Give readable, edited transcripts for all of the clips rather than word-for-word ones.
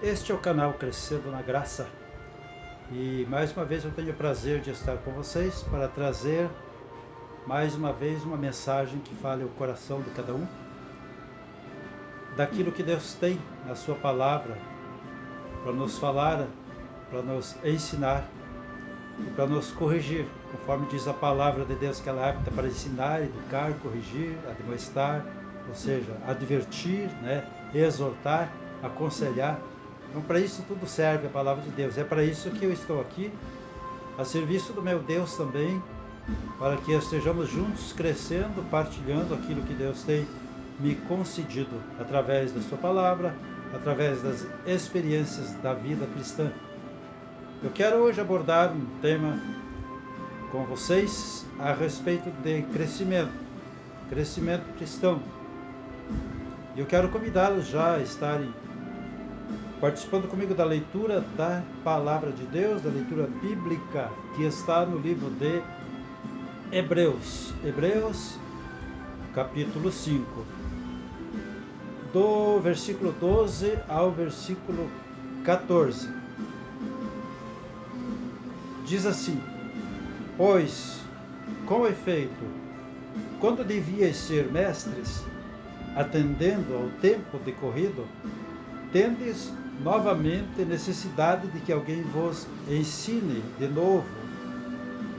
Este é o canal Crescendo na Graça e mais uma vez eu tenho o prazer de estar com vocês para trazer mais uma vez uma mensagem que fale o coração de cada um, daquilo que Deus tem na sua palavra para nos falar, para nos ensinar e para nos corrigir, conforme diz a palavra de Deus, que ela é apta para ensinar, educar, corrigir, admoestar, ou seja, advertir, exortar, aconselhar. Então, para isso tudo serve a palavra de Deus. É para isso que eu estou aqui, a serviço do meu Deus também, para que estejamos juntos crescendo, partilhando aquilo que Deus tem me concedido através da sua palavra, através das experiências da vida cristã. Eu quero hoje abordar um tema com vocês a respeito de crescimento cristão. E eu quero convidá-los já a estarem participando comigo da leitura da palavra de Deus, da leitura bíblica que está no livro de Hebreus, capítulo 5, do versículo 12 ao versículo 14. Diz assim: Pois, com efeito, quando devíeis ser mestres, atendendo ao tempo decorrido, tendes novamente necessidade de que alguém vos ensine de novo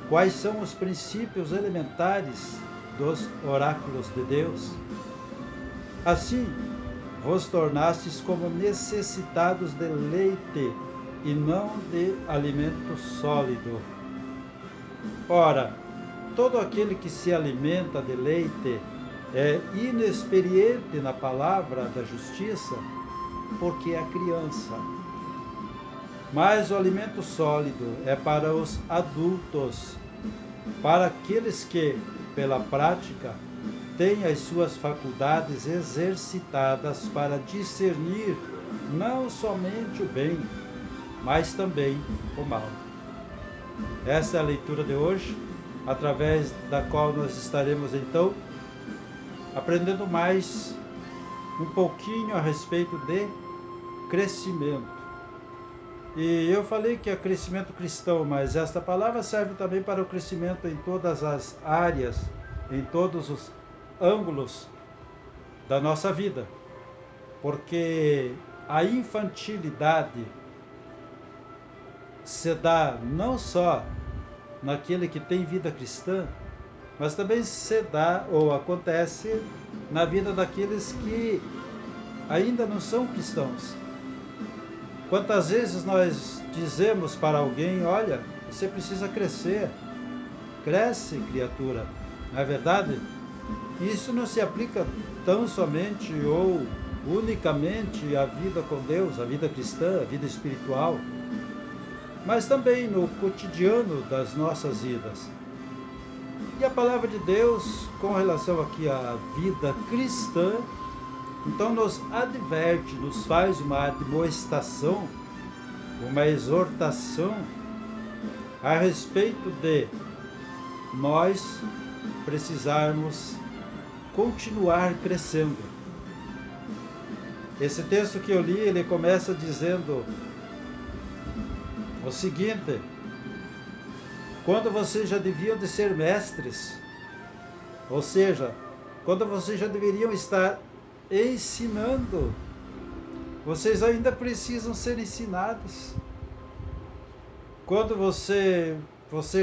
quais são os princípios elementares dos oráculos de Deus. Assim, vos tornastes como necessitados de leite e não de alimento sólido. Ora, todo aquele que se alimenta de leite é inexperiente na palavra da justiça, porque é criança. Mas o alimento sólido é para os adultos, para aqueles que, pela prática, têm as suas faculdades exercitadas para discernir não somente o bem, mas também o mal. Essa é a leitura de hoje, através da qual nós estaremos então aprendendo mais um pouquinho a respeito de crescimento. E eu falei que é crescimento cristão, mas esta palavra serve também para o crescimento em todas as áreas, em todos os ângulos da nossa vida, porque a infantilidade se dá não só naquele que tem vida cristã, mas também se dá ou acontece na vida daqueles que ainda não são cristãos. Quantas vezes nós dizemos para alguém: olha, você precisa crescer, cresce, criatura. Não é verdade? Isso não se aplica tão somente ou unicamente à vida com Deus, à vida cristã, à vida espiritual, mas também no cotidiano das nossas vidas. E a palavra de Deus, com relação aqui à vida cristã, então nos adverte, nos faz uma admoestação, uma exortação a respeito de nós precisarmos continuar crescendo. Esse texto que eu li, ele começa dizendo o seguinte: quando vocês já deviam de ser mestres, ou seja, quando vocês já deveriam estar ensinando, vocês ainda precisam ser ensinados. Quando você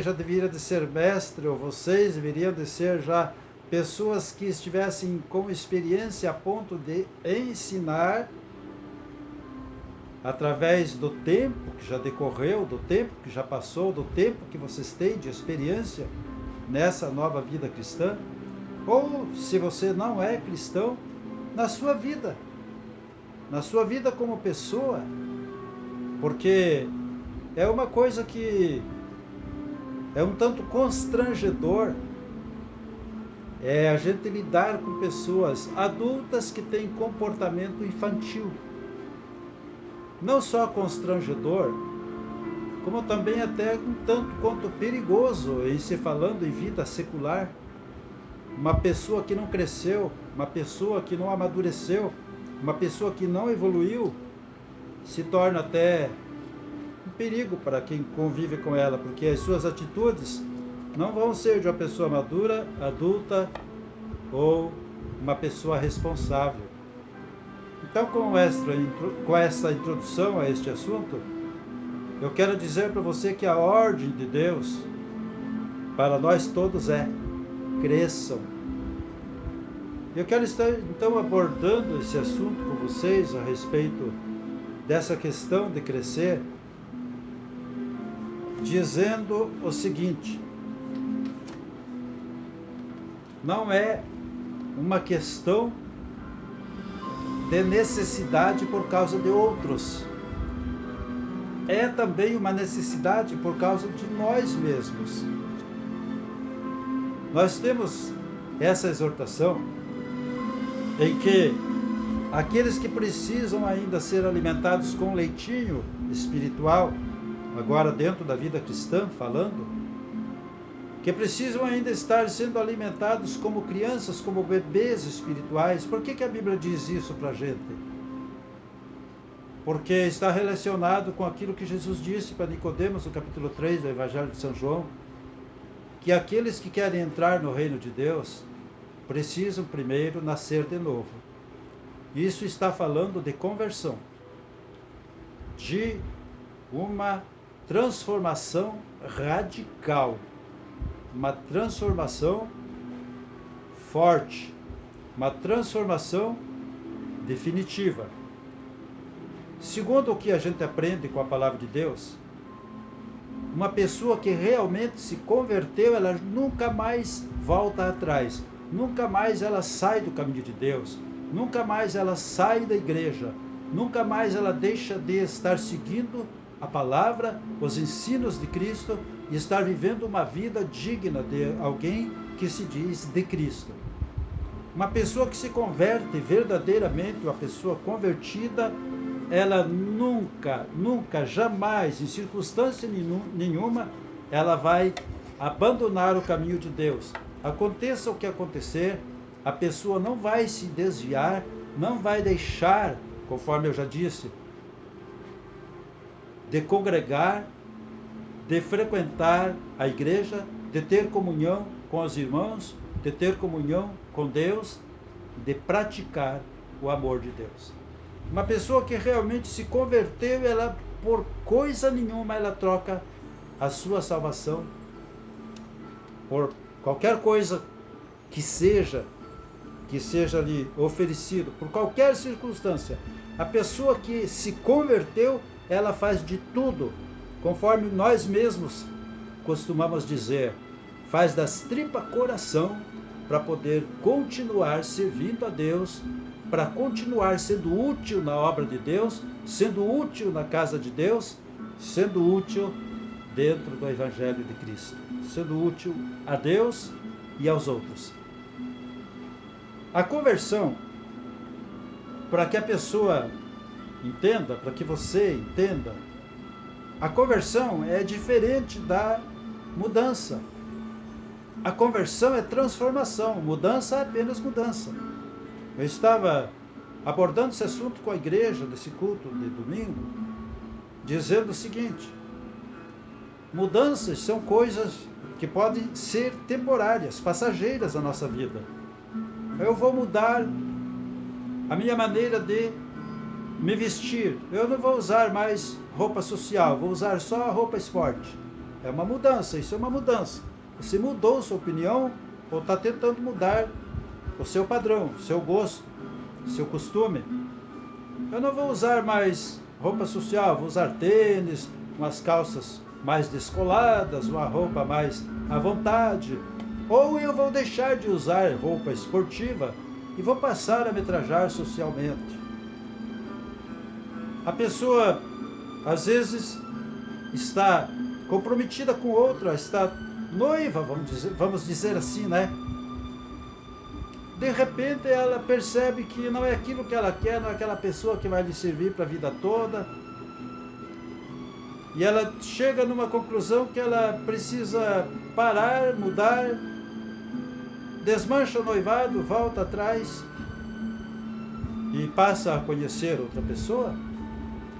já deveria de ser mestre, ou vocês deveriam de ser já pessoas que estivessem com experiência a ponto de ensinar, através do tempo que já decorreu, do tempo que já passou, do tempo que vocês têm de experiência nessa nova vida cristã, ou se você não é cristão, na sua vida como pessoa, porque é uma coisa que é um tanto constrangedor, a gente lidar com pessoas adultas que têm comportamento infantil. Não só constrangedor, como também até um tanto quanto perigoso em se falando em vida secular. Uma pessoa que não cresceu, uma pessoa que não amadureceu, uma pessoa que não evoluiu, se torna até um perigo para quem convive com ela, porque as suas atitudes não vão ser de uma pessoa madura, adulta ou uma pessoa responsável. Então, com essa introdução a este assunto, eu quero dizer para você que a ordem de Deus para nós todos é: cresçam. Eu quero estar então abordando esse assunto com vocês a respeito dessa questão de crescer, dizendo o seguinte: não é uma questão de necessidade por causa de outros, é também uma necessidade por causa de nós mesmos. Nós temos essa exortação em que aqueles que precisam ainda ser alimentados com leitinho espiritual, agora dentro da vida cristã falando, que precisam ainda estar sendo alimentados como crianças, como bebês espirituais. Por que a Bíblia diz isso para a gente? Porque está relacionado com aquilo que Jesus disse para Nicodemos no capítulo 3 do Evangelho de São João, que aqueles que querem entrar no reino de Deus precisam primeiro nascer de novo. Isso está falando de conversão, de uma transformação radical, uma transformação forte, uma transformação definitiva. Segundo o que a gente aprende com a palavra de Deus, uma pessoa que realmente se converteu, ela nunca mais volta atrás, nunca mais ela sai do caminho de Deus, nunca mais ela sai da igreja, nunca mais ela deixa de estar seguindo a palavra, os ensinos de Cristo e estar vivendo uma vida digna de alguém que se diz de Cristo. Uma pessoa que se converte verdadeiramente, uma pessoa convertida, ela nunca, jamais, em circunstância nenhuma, ela vai abandonar o caminho de Deus. Aconteça o que acontecer, a pessoa não vai se desviar, não vai deixar, conforme eu já disse, de congregar, de frequentar a igreja, de ter comunhão com os irmãos, de ter comunhão com Deus, de praticar o amor de Deus. Uma pessoa que realmente se converteu, ela por coisa nenhuma ela troca a sua salvação por qualquer coisa que seja lhe oferecido, por qualquer circunstância. A pessoa que se converteu, ela faz de tudo, conforme nós mesmos costumamos dizer, faz das tripas coração para poder continuar servindo a Deus, para continuar sendo útil na obra de Deus, sendo útil na casa de Deus, sendo útil dentro do Evangelho de Cristo, sendo útil a Deus e aos outros. A conversão, para que a pessoa entenda, para que você entenda, a conversão é diferente da mudança. A conversão é transformação, mudança é apenas mudança. Eu estava abordando esse assunto com a igreja, desse culto de domingo, dizendo o seguinte: mudanças são coisas que podem ser temporárias, passageiras na nossa vida. Eu vou mudar a minha maneira de me vestir. Eu não vou usar mais roupa social, vou usar só a roupa esporte. É uma mudança, isso é uma mudança. Você mudou sua opinião ou está tentando mudar o seu padrão, o seu gosto, o seu costume. Eu não vou usar mais roupa social, vou usar tênis, umas calças mais descoladas, uma roupa mais à vontade. Ou eu vou deixar de usar roupa esportiva e vou passar a me trajar socialmente. A pessoa, às vezes, está comprometida com outra, está noiva, vamos dizer assim, né? De repente ela percebe que não é aquilo que ela quer, não é aquela pessoa que vai lhe servir para a vida toda. E ela chega numa conclusão que ela precisa parar, mudar, desmancha o noivado, volta atrás e passa a conhecer outra pessoa.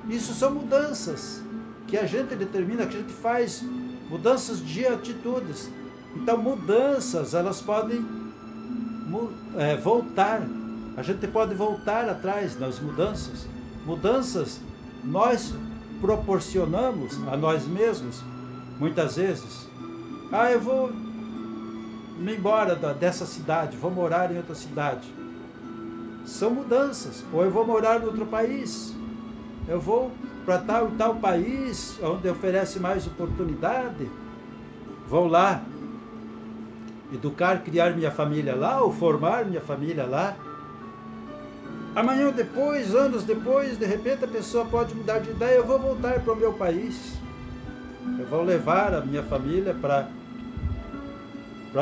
Isso são mudanças que a gente determina, que a gente faz, mudanças de atitudes. Então, mudanças, elas podem voltar. A gente pode voltar atrás nas mudanças. Mudanças nós proporcionamos a nós mesmos, muitas vezes. Eu vou me embora dessa cidade, vou morar em outra cidade. São mudanças. Ou eu vou morar em outro país. Eu vou para tal e tal país, onde oferece mais oportunidade. Vou lá educar, criar minha família lá, ou formar minha família lá. Amanhã ou depois, anos depois, de repente a pessoa pode mudar de ideia. Eu vou voltar para o meu país. Eu vou levar a minha família para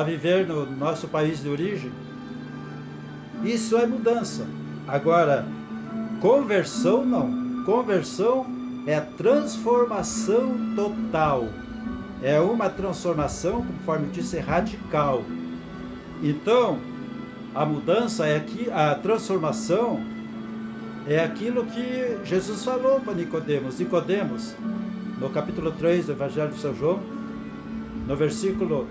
viver no nosso país de origem. Isso é mudança. Agora, conversão não. Conversão é transformação total. É uma transformação, conforme eu disse, radical. Então, a mudança é que a transformação é aquilo que Jesus falou para Nicodemos. Nicodemos, no capítulo 3 do Evangelho de São João, no versículo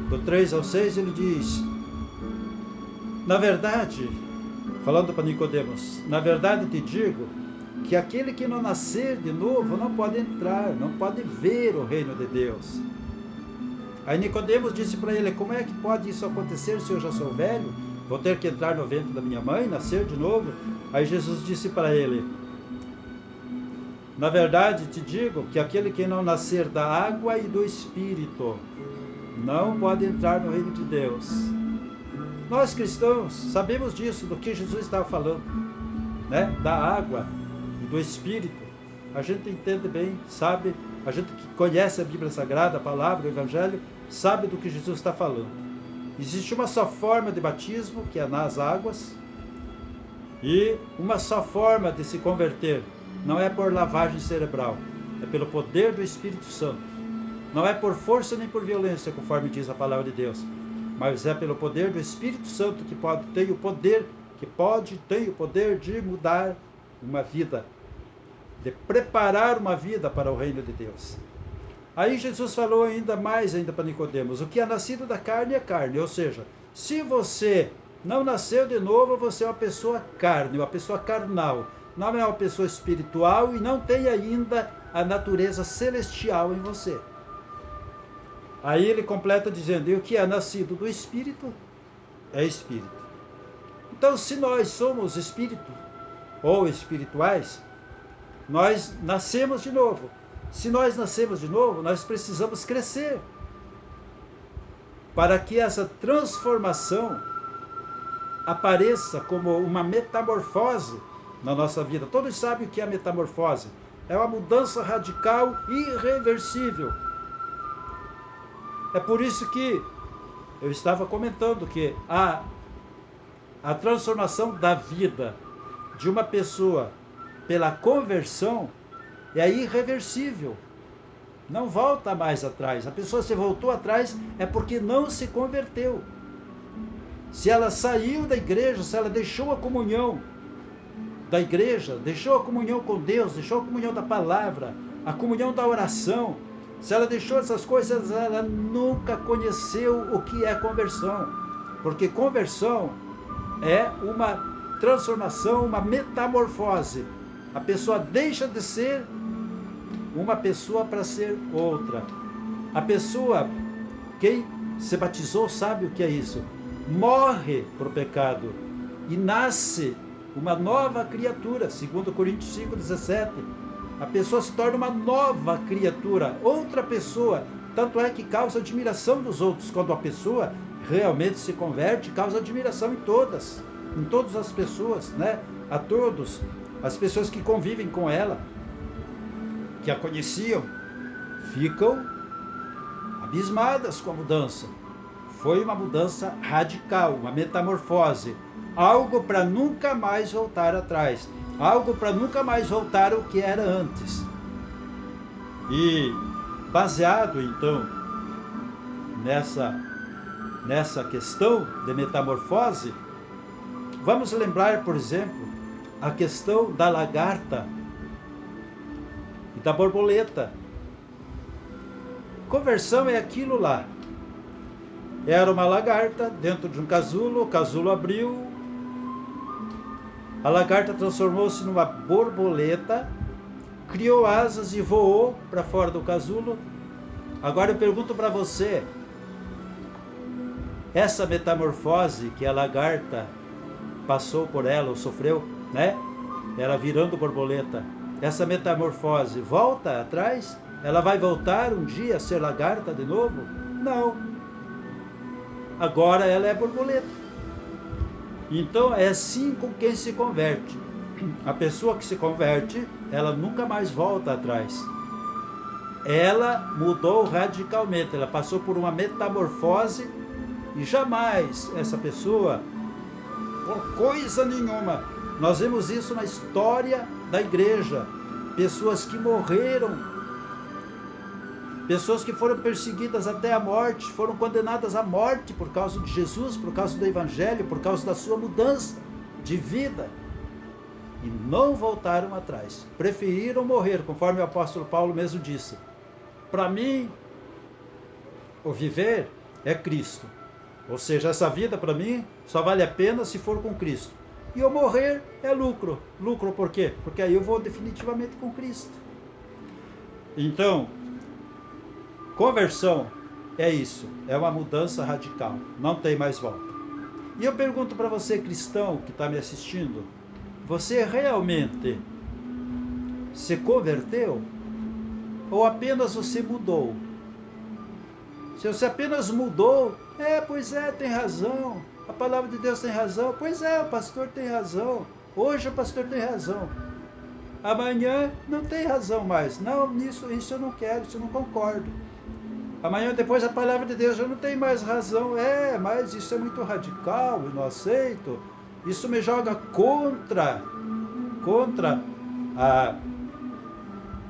do 3 ao 6, ele diz: na verdade, falando para Nicodemos, na verdade te digo que aquele que não nascer de novo não pode entrar, não pode ver o reino de Deus. Aí Nicodemos disse para ele: como é que pode isso acontecer se eu já sou velho? Vou ter que entrar no ventre da minha mãe, nascer de novo? Aí Jesus disse para ele: na verdade te digo que aquele que não nascer da água e do Espírito não pode entrar no reino de Deus. Nós cristãos sabemos disso, do que Jesus estava falando, né? Da água e do Espírito. A gente entende bem, sabe, a gente que conhece a Bíblia Sagrada, a palavra, o Evangelho, sabe do que Jesus está falando. Existe uma só forma de batismo, que é nas águas, e uma só forma de se converter. Não é por lavagem cerebral, é pelo poder do Espírito Santo. Não é por força nem por violência, conforme diz a palavra de Deus, mas é pelo poder do Espírito Santo que tem o poder de mudar uma vida, de preparar uma vida para o reino de Deus. Aí Jesus falou ainda mais para Nicodemos: o que é nascido da carne é carne, ou seja, se você não nasceu de novo, você é uma pessoa carne, uma pessoa carnal, não é uma pessoa espiritual e não tem ainda a natureza celestial em você. Aí ele completa dizendo: e o que é nascido do Espírito é Espírito. Então, se nós somos espírito ou espirituais, nós nascemos de novo. Se nós nascemos de novo, nós precisamos crescer para que essa transformação apareça como uma metamorfose na nossa vida. Todos sabem o que é metamorfose. É uma mudança radical e irreversível. É por isso que eu estava comentando que a transformação da vida de uma pessoa pela conversão é irreversível. Não volta mais atrás. A pessoa, se voltou atrás, é porque não se converteu. Se ela saiu da igreja, se ela deixou a comunhão da igreja, deixou a comunhão com Deus, deixou a comunhão da palavra, a comunhão da oração, se ela deixou essas coisas, ela nunca conheceu o que é conversão. Porque conversão é uma transformação, uma metamorfose. A pessoa deixa de ser uma pessoa para ser outra. A pessoa, quem se batizou sabe o que é isso. Morre para o pecado e nasce uma nova criatura, segundo Coríntios 5,17. A pessoa se torna uma nova criatura, outra pessoa. Tanto é que causa admiração dos outros. Quando a pessoa realmente se converte, causa admiração em todas as pessoas, né? A todos, as pessoas que convivem com ela, que a conheciam, ficam abismadas com a mudança. Foi uma mudança radical, uma metamorfose, algo para nunca mais voltar atrás, algo para nunca mais voltar ao que era antes. E baseado então nessa questão de metamorfose, vamos lembrar, por exemplo, a questão da lagarta da borboleta. Conversão é aquilo lá. Era uma lagarta dentro de um casulo, o casulo abriu, a lagarta transformou-se numa borboleta, criou asas e voou para fora do casulo. Agora eu pergunto para você, essa metamorfose que a lagarta passou por ela, ou sofreu, né? Ela virando borboleta, essa metamorfose volta atrás? Ela vai voltar um dia a ser lagarta de novo? Não. Agora ela é borboleta. Então é assim com quem se converte. A pessoa que se converte, ela nunca mais volta atrás. Ela mudou radicalmente, ela passou por uma metamorfose e jamais essa pessoa, por coisa nenhuma, nós vemos isso na história da igreja, pessoas que morreram, pessoas que foram perseguidas até a morte, foram condenadas à morte por causa de Jesus, por causa do Evangelho, por causa da sua mudança de vida. E não voltaram atrás. Preferiram morrer, conforme o apóstolo Paulo mesmo disse. Para mim, o viver é Cristo. Ou seja, essa vida para mim só vale a pena se for com Cristo. E o morrer é lucro. Lucro por quê? Porque aí eu vou definitivamente com Cristo. Então, conversão é isso, é uma mudança radical, não tem mais volta. E eu pergunto para você, cristão, que está me assistindo, você realmente se converteu? Ou apenas você mudou? Se você apenas mudou, pois é, tem razão, a palavra de Deus tem razão, pois é, o pastor tem razão, hoje o pastor tem razão. Amanhã não tem razão mais, não, isso eu não quero, isso eu não concordo. Amanhã depois a palavra de Deus já não tem mais razão. Mas isso é muito radical, eu não aceito. Isso me joga contra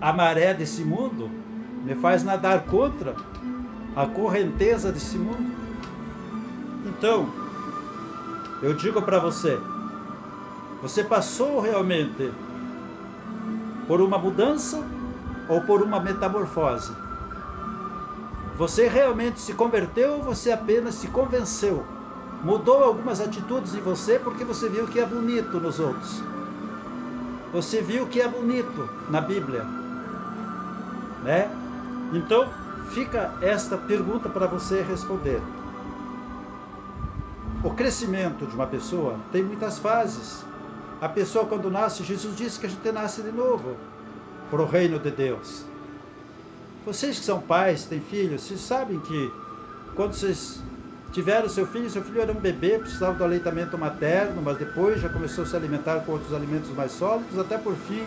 a maré desse mundo. Me faz nadar contra a correnteza desse mundo. Então, eu digo para você, você passou realmente por uma mudança ou por uma metamorfose? Você realmente se converteu ou você apenas se convenceu? Mudou algumas atitudes em você porque você viu que é bonito nos outros. Você viu que é bonito na Bíblia, né? Então, fica esta pergunta para você responder. O crescimento de uma pessoa tem muitas fases. A pessoa quando nasce, Jesus disse que a gente nasce de novo para o reino de Deus. Vocês que são pais, têm filhos, vocês sabem que quando vocês tiveram seu filho era um bebê, precisava do aleitamento materno, mas depois já começou a se alimentar com outros alimentos mais sólidos, até por fim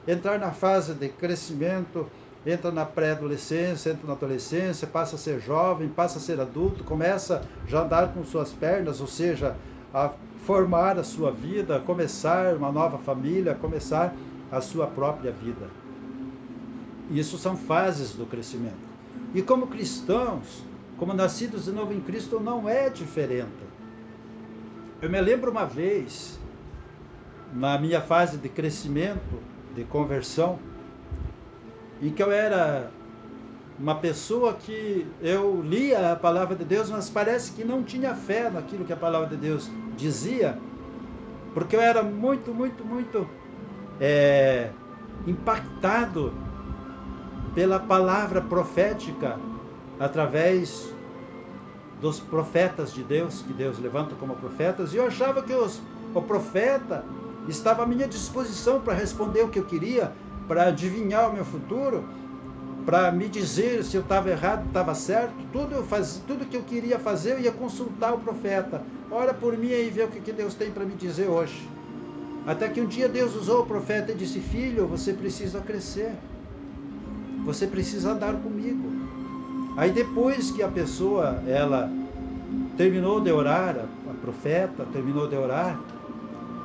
entrar na fase de crescimento, entra na pré-adolescência, entra na adolescência, passa a ser jovem, passa a ser adulto, começa já a andar com suas pernas, ou seja, a formar a sua vida, a começar uma nova família, a começar a sua própria vida. Isso são fases do crescimento. E como cristãos, como nascidos de novo em Cristo, não é diferente. Eu me lembro uma vez, na minha fase de crescimento, de conversão, em que eu era uma pessoa que eu lia a palavra de Deus, mas parece que não tinha fé naquilo que a palavra de Deus dizia, porque eu era muito impactado pela palavra profética através dos profetas de Deus, que Deus levanta como profetas, e eu achava que o profeta estava à minha disposição para responder o que eu queria, para adivinhar o meu futuro, para me dizer se eu estava errado, estava certo, tudo que eu queria fazer, eu ia consultar o profeta. Ora por mim aí, ver o que Deus tem para me dizer hoje. Até que um dia Deus usou o profeta e disse: filho, você precisa crescer, você precisa andar comigo. Aí depois que a pessoa, ela terminou de orar, a profeta terminou de orar,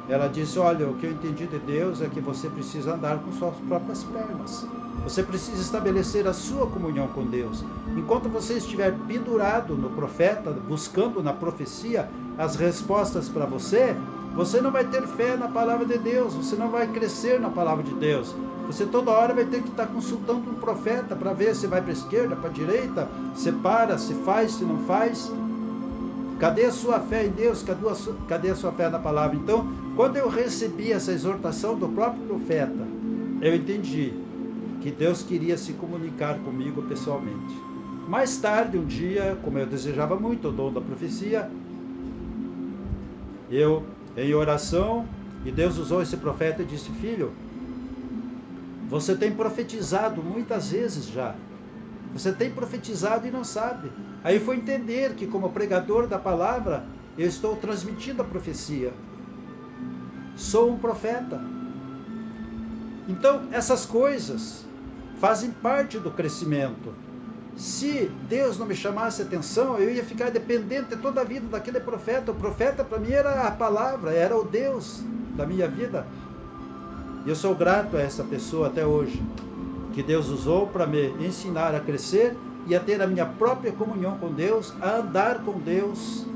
Ela disse, olha, o que eu entendi de Deus é que você precisa andar com suas próprias pernas. Você precisa estabelecer a sua comunhão com Deus. Enquanto você estiver pendurado no profeta, buscando na profecia as respostas para você, você não vai ter fé na palavra de Deus, você não vai crescer na palavra de Deus. Você toda hora vai ter que estar consultando um profeta para ver se vai para a esquerda, para a direita, se para, se faz, se não faz. Cadê a sua fé em Deus? Cadê a sua fé na palavra? Então, quando eu recebi essa exortação do próprio profeta, eu entendi que Deus queria se comunicar comigo pessoalmente. Mais tarde, um dia, como eu desejava muito o dom da profecia, eu, em oração, e Deus usou esse profeta e disse, filho, você tem profetizado muitas vezes já. Você tem profetizado e não sabe. Aí foi entender que, como pregador da palavra, eu estou transmitindo a profecia. Sou um profeta. Então, essas coisas fazem parte do crescimento. Se Deus não me chamasse atenção, eu ia ficar dependente toda a vida daquele profeta. O profeta para mim era a palavra, era o Deus da minha vida. E eu sou grato a essa pessoa até hoje, que Deus usou para me ensinar a crescer e a ter a minha própria comunhão com Deus, a andar com Deus,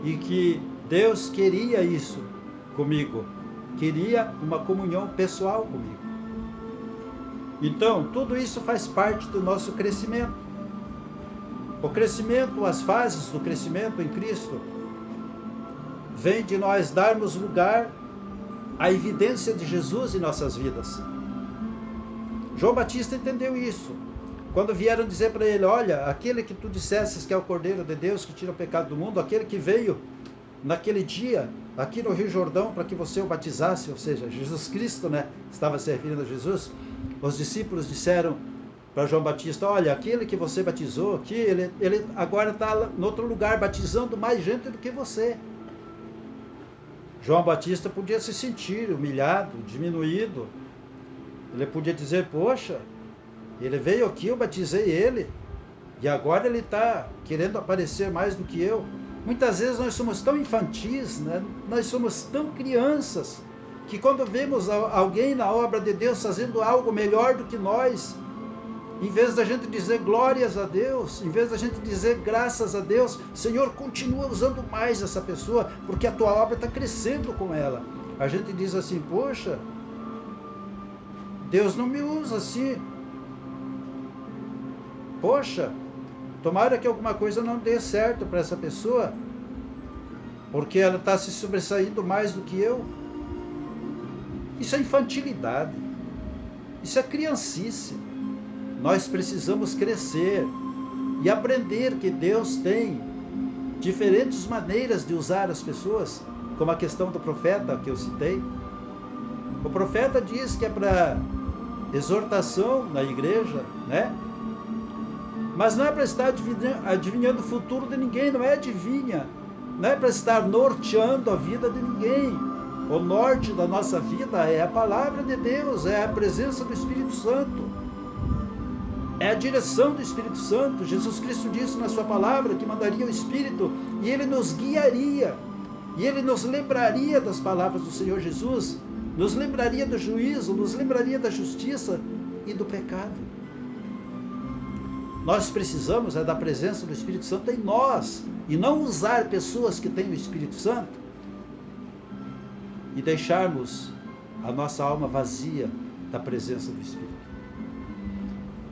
e que Deus queria isso comigo, queria uma comunhão pessoal comigo. Então, tudo isso faz parte do nosso crescimento. O crescimento, as fases do crescimento em Cristo, vem de nós darmos lugar à evidência de Jesus em nossas vidas. João Batista entendeu isso. Quando vieram dizer para ele, olha, aquele que tu dissesses que é o Cordeiro de Deus que tira o pecado do mundo, aquele que veio naquele dia, aqui no Rio Jordão, para que você o batizasse, ou seja, Jesus Cristo, né, estava se referindo a Jesus, os discípulos disseram para João Batista, olha, aquele que você batizou aqui, ele agora está em outro lugar, batizando mais gente do que você. João Batista podia se sentir humilhado, diminuído. Ele podia dizer, poxa, ele veio aqui, eu batizei ele, e agora ele está querendo aparecer mais do que eu. Muitas vezes nós somos tão infantis, né? Nós somos tão crianças, que quando vemos alguém na obra de Deus fazendo algo melhor do que nós, em vez da gente dizer glórias a Deus, em vez da gente dizer graças a Deus, Senhor, continua usando mais essa pessoa, porque a tua obra está crescendo com ela. A gente diz assim, poxa, Deus não me usa assim. Poxa, tomara que alguma coisa não dê certo para essa pessoa, porque ela está se sobressaindo mais do que eu. Isso é infantilidade. Isso é criancice. Nós precisamos crescer e aprender que Deus tem diferentes maneiras de usar as pessoas, como a questão do profeta que eu citei. O profeta diz que é para exortação na igreja, né? Mas não é para estar adivinhando o futuro de ninguém, não é adivinha. Não é para estar norteando a vida de ninguém. O norte da nossa vida é a palavra de Deus, é a presença do Espírito Santo. É a direção do Espírito Santo. Jesus Cristo disse na sua palavra que mandaria o Espírito e ele nos guiaria. E ele nos lembraria das palavras do Senhor Jesus, nos lembraria do juízo, nos lembraria da justiça e do pecado. Nós precisamos da presença do Espírito Santo em nós, e não usar pessoas que têm o Espírito Santo e deixarmos a nossa alma vazia da presença do Espírito.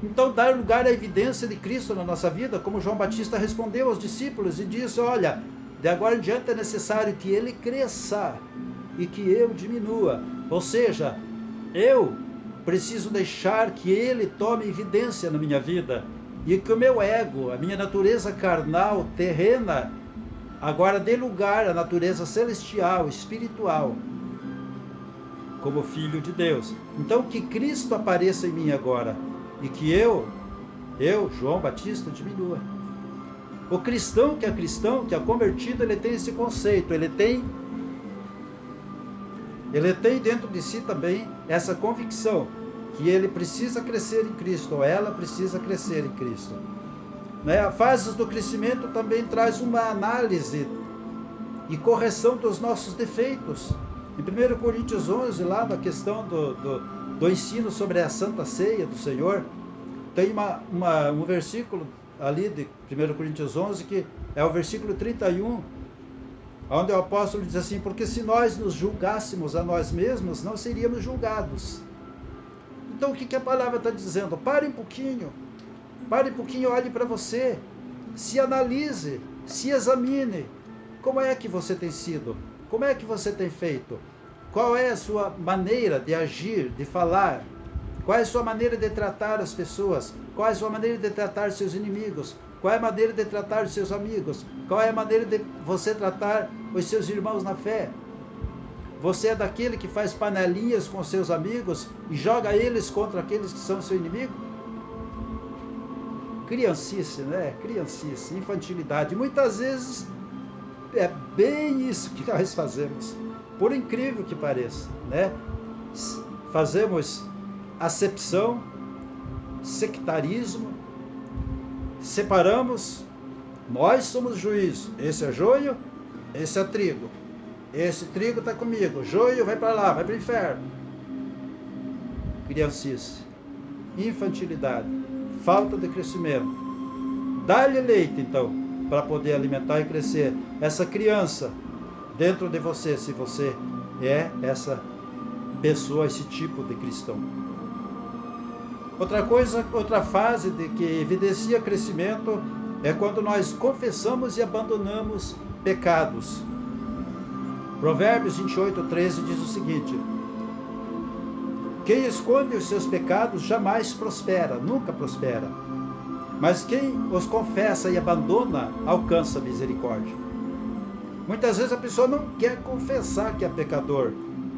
Então, dar lugar à evidência de Cristo na nossa vida, como João Batista respondeu aos discípulos e disse, olha, de agora em diante é necessário que ele cresça e que eu diminua. Ou seja, eu preciso deixar que ele tome evidência na minha vida, e que o meu ego, a minha natureza carnal, terrena, agora dê lugar à natureza celestial, espiritual, como filho de Deus. Então que Cristo apareça em mim agora, e que eu, João Batista, diminua. O cristão, que é convertido, ele tem esse conceito, ele tem dentro de si também essa convicção, que ele precisa crescer em Cristo, ou ela precisa crescer em Cristo. Né? A fase do crescimento também traz uma análise e correção dos nossos defeitos. Em 1 Coríntios 11, lá na questão do ensino sobre a Santa Ceia do Senhor, tem um versículo ali de 1 Coríntios 11, que é o versículo 31, onde o apóstolo diz assim: porque se nós nos julgássemos a nós mesmos, não seríamos julgados. Então o que a palavra está dizendo? Pare um pouquinho, olhe para você, se analise, se examine. Como é que você tem sido? Como é que você tem feito? Qual é a sua maneira de agir, de falar? Qual é a sua maneira de tratar as pessoas? Qual é a sua maneira de tratar seus inimigos? Qual é a maneira de tratar os seus amigos? Qual é a maneira de você tratar os seus irmãos na fé? Você é daquele que faz panelinhas com seus amigos e joga eles contra aqueles que são seu inimigo? Criancice, né? Criancice, infantilidade. Muitas vezes é bem isso que nós fazemos, por incrível que pareça, né? Fazemos acepção, sectarismo, separamos, nós somos juízo, esse é joio, esse é trigo, esse trigo está comigo, joio vai para lá, vai para o inferno. Criancice, infantilidade, falta de crescimento. Dá-lhe leite então, para poder alimentar e crescer essa criança dentro de você, se você é essa pessoa, esse tipo de cristão. Outra fase de que evidencia crescimento é quando nós confessamos e abandonamos pecados. Provérbios 28:13 diz o seguinte: quem esconde os seus pecados jamais prospera, nunca prospera. Mas quem os confessa e abandona, alcança misericórdia. Muitas vezes a pessoa não quer confessar que é pecador,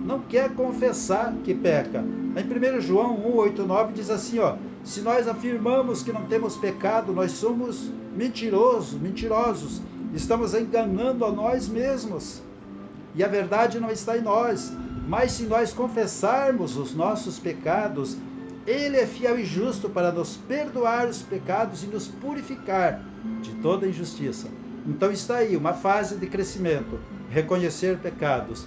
não quer confessar que peca. Em 1 João 1:8-9 diz assim, se nós afirmamos que não temos pecado, nós somos mentirosos, estamos enganando a nós mesmos, e a verdade não está em nós. Mas se nós confessarmos os nossos pecados, Ele é fiel e justo para nos perdoar os pecados e nos purificar de toda injustiça. Então está aí uma fase de crescimento, reconhecer pecados,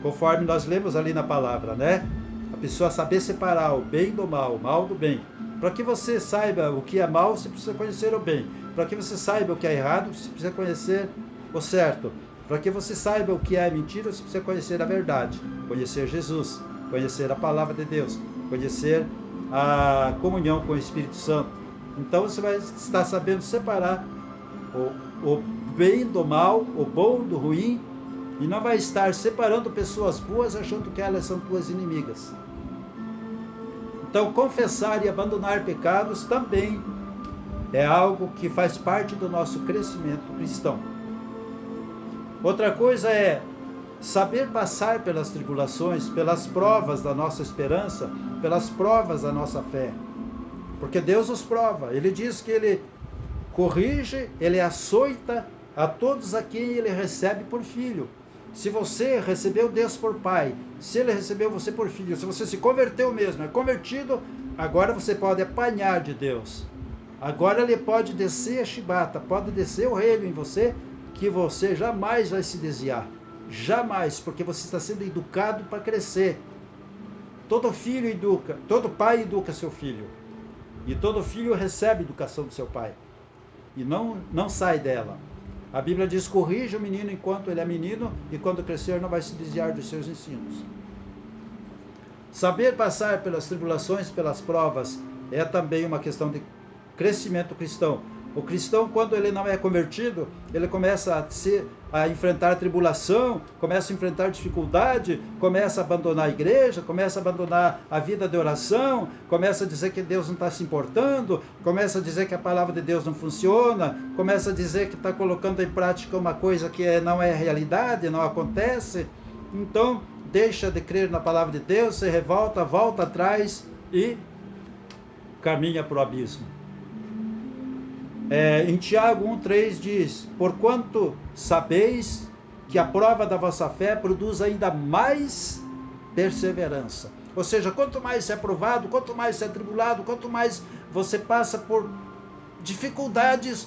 conforme nós lemos ali na palavra, né? A pessoa saber separar o bem do mal, o mal do bem. Para que você saiba o que é mal, você precisa conhecer o bem. Para que você saiba o que é errado, você precisa conhecer o certo. Para que você saiba o que é mentira, você precisa conhecer a verdade, conhecer Jesus, conhecer a palavra de Deus, conhecer a comunhão com o Espírito Santo. Então você vai estar sabendo separar o bem do mal, o bom do ruim, e não vai estar separando pessoas boas achando que elas são tuas inimigas. Então confessar e abandonar pecados também é algo que faz parte do nosso crescimento cristão. Outra coisa é saber passar pelas tribulações, pelas provas da nossa esperança, pelas provas da nossa fé. Porque Deus os prova. Ele diz que Ele corrige, Ele açoita a todos a quem Ele recebe por filho. Se você recebeu Deus por pai, se Ele recebeu você por filho, se você se converteu mesmo, é convertido, agora você pode apanhar de Deus. Agora Ele pode descer a chibata, pode descer o reino em você, que você jamais vai se desviar. Jamais, porque você está sendo educado para crescer. Todo filho educa, todo pai educa seu filho. E todo filho recebe educação do seu pai. E não sai dela. A Bíblia diz: corrija o menino enquanto ele é menino, e quando crescer não vai se desviar dos seus ensinos. Saber passar pelas tribulações, pelas provas, é também uma questão de crescimento cristão. O cristão, quando ele não é convertido, ele começa a enfrentar tribulação, começa a enfrentar dificuldade, começa a abandonar a igreja, começa a abandonar a vida de oração, começa a dizer que Deus não está se importando, começa a dizer que a palavra de Deus não funciona, começa a dizer que está colocando em prática uma coisa que não é realidade, não acontece. Então, deixa de crer na palavra de Deus, se revolta, volta atrás e caminha para o abismo. Em Tiago 1,3 diz: porquanto sabeis que a prova da vossa fé produz ainda mais perseverança. Ou seja, quanto mais você é provado, quanto mais você é tribulado, quanto mais você passa por dificuldades,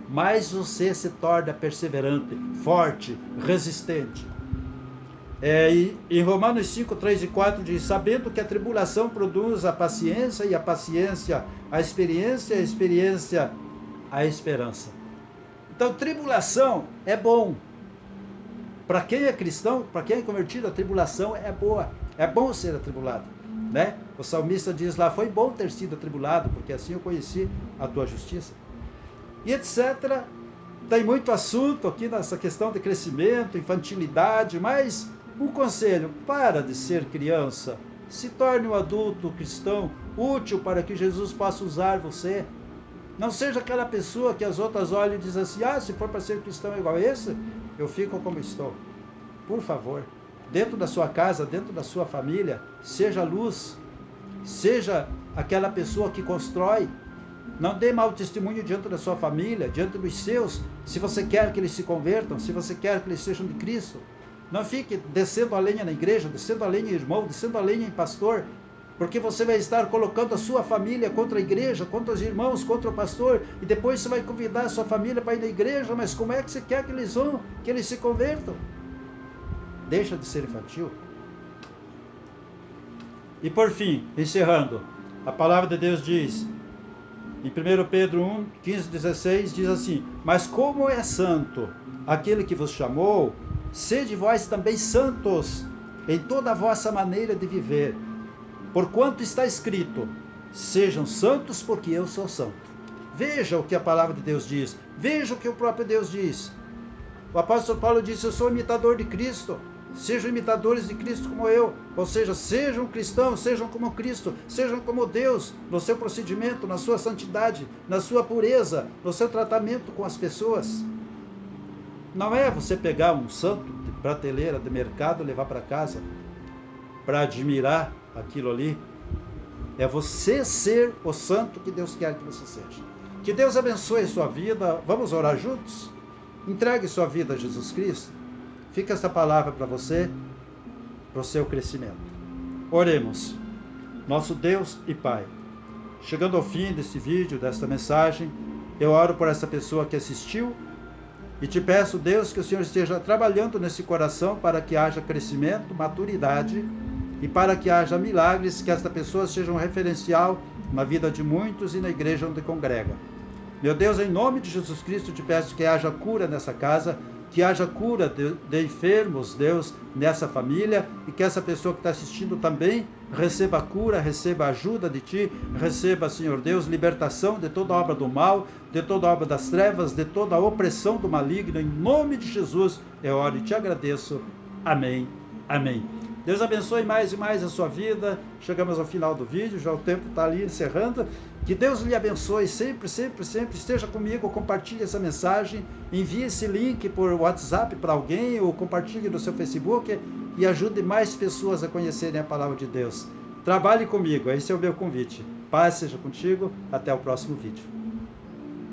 mais você se torna perseverante, forte, resistente. E em Romanos 5, 3 e 4 diz: sabendo que a tribulação produz a paciência, e a paciência a experiência, e a experiência a esperança. Então, tribulação é bom. Para quem é cristão, para quem é convertido, a tribulação é boa. É bom ser atribulado, né? O salmista diz lá: foi bom ter sido atribulado, porque assim eu conheci a tua justiça. E etc. Tem muito assunto aqui nessa questão de crescimento, infantilidade, mas um conselho: para de ser criança, se torne um adulto cristão útil para que Jesus possa usar você. Não seja aquela pessoa que as outras olham e dizem assim: se for para ser cristão igual a esse, eu fico como estou. Por favor, dentro da sua casa, dentro da sua família, seja luz, seja aquela pessoa que constrói. Não dê mau testemunho diante da sua família, diante dos seus, se você quer que eles se convertam, se você quer que eles sejam de Cristo. Não fique descendo a lenha na igreja, descendo a lenha em irmão, descendo a lenha em pastor, porque você vai estar colocando a sua família contra a igreja, contra os irmãos, contra o pastor, e depois você vai convidar a sua família para ir na igreja, mas como é que você quer que eles vão, que eles se convertam? Deixa de ser infantil. E por fim, encerrando, a palavra de Deus diz, em 1 Pedro 1, 15, 16, diz assim: mas como é santo aquele que vos chamou, sede vós também santos em toda a vossa maneira de viver, porquanto está escrito: sejam santos porque eu sou santo. Veja o que a palavra de Deus diz, veja o que o próprio Deus diz. O apóstolo Paulo disse: eu sou imitador de Cristo. Sejam imitadores de Cristo como eu, ou seja, sejam cristãos, sejam como Cristo, sejam como Deus, no seu procedimento, na sua santidade, na sua pureza, no seu tratamento com as pessoas. Não é você pegar um santo de prateleira de mercado e levar para casa para admirar aquilo ali. É você ser o santo que Deus quer que você seja. Que Deus abençoe a sua vida. Vamos orar juntos? Entregue sua vida a Jesus Cristo. Fica esta palavra para você, para o seu crescimento. Oremos. Nosso Deus e Pai, chegando ao fim deste vídeo, desta mensagem, eu oro por essa pessoa que assistiu e te peço, Deus, que o Senhor esteja trabalhando nesse coração para que haja crescimento, maturidade e para que haja milagres, que esta pessoa seja um referencial na vida de muitos e na igreja onde congrega. Meu Deus, em nome de Jesus Cristo, te peço que haja cura nessa casa, que haja cura de enfermos, Deus, nessa família, e que essa pessoa que está assistindo também receba cura, receba ajuda de Ti, receba, Senhor Deus, libertação de toda obra do mal, de toda obra das trevas, de toda a opressão do maligno. Em nome de Jesus, eu oro e te agradeço. Amém. Amém. Deus abençoe mais e mais a sua vida. Chegamos ao final do vídeo, já o tempo está ali encerrando. Que Deus lhe abençoe sempre, sempre, sempre. Esteja comigo, compartilhe essa mensagem, envie esse link por WhatsApp para alguém ou compartilhe no seu Facebook e ajude mais pessoas a conhecerem a palavra de Deus. Trabalhe comigo, esse é o meu convite. Paz seja contigo, até o próximo vídeo.